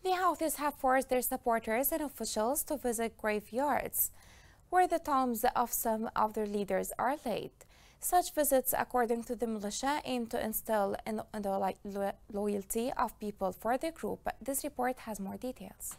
The Houthis have forced their supporters and officials to visit graveyards, where the tombs of some of their leaders are laid. Such visits, according to the militia, aim to instill in the loyalty of people for their group. This report has more details.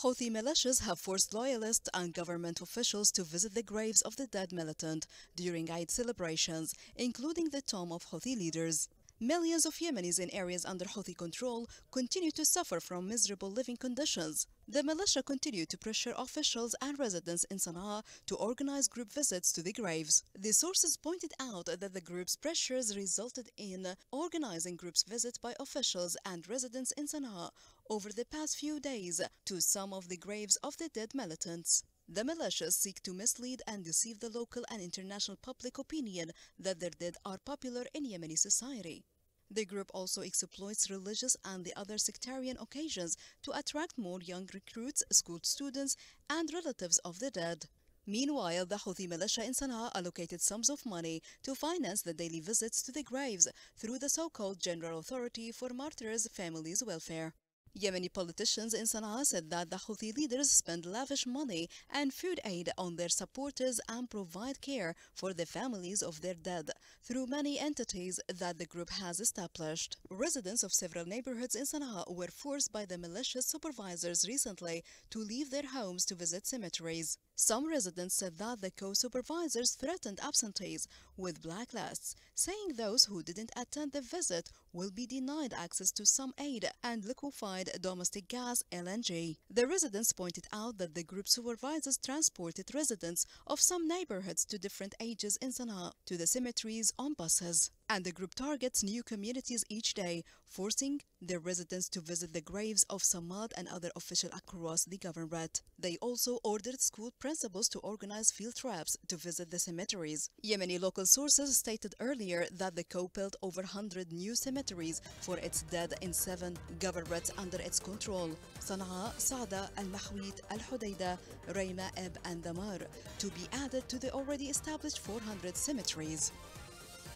Houthi militias have forced loyalists and government officials to visit the graves of the dead militant during Eid celebrations, including the tomb of Houthi leaders. Millions of Yemenis in areas under Houthi control continue to suffer from miserable living conditions. The militia continue to pressure officials and residents in Sana'a to organize group visits to the graves. The sources pointed out that the group's pressures resulted in organizing groups visits by officials and residents in Sana'a over the past few days to some of the graves of the dead militants. The militias seek to mislead and deceive the local and international public opinion that their dead are popular in Yemeni society. The group also exploits religious and the other sectarian occasions to attract more young recruits, school students, and relatives of the dead. Meanwhile, the Houthi militia in Sana'a allocated sums of money to finance the daily visits to the graves through the so-called General Authority for Martyrs' Families' Welfare. Yemeni politicians in Sana'a said that the Houthi leaders spend lavish money and food aid on their supporters and provide care for the families of their dead through many entities that the group has established. Residents of several neighborhoods in Sana'a were forced by the militia's supervisors recently to leave their homes to visit cemeteries. Some residents said that the co-supervisors threatened absentees with blacklists, saying those who didn't attend the visit will be denied access to some aid and liquefied domestic gas (LNG). The residents pointed out that the group supervisors transported residents of some neighborhoods to different ages in Sana'a to the cemeteries on buses. And the group targets new communities each day, forcing their residents to visit the graves of Samad and other officials across the governorate. They also ordered school principals to organize field trips to visit the cemeteries. Yemeni local sources stated earlier that the coup built over 100 new cemeteries for its dead in 7 governorates under its control: Sana'a, Saada, Al-Mahwit, Al-Hudaydah, Rayma, Eb, and Damar, to be added to the already established 400 cemeteries.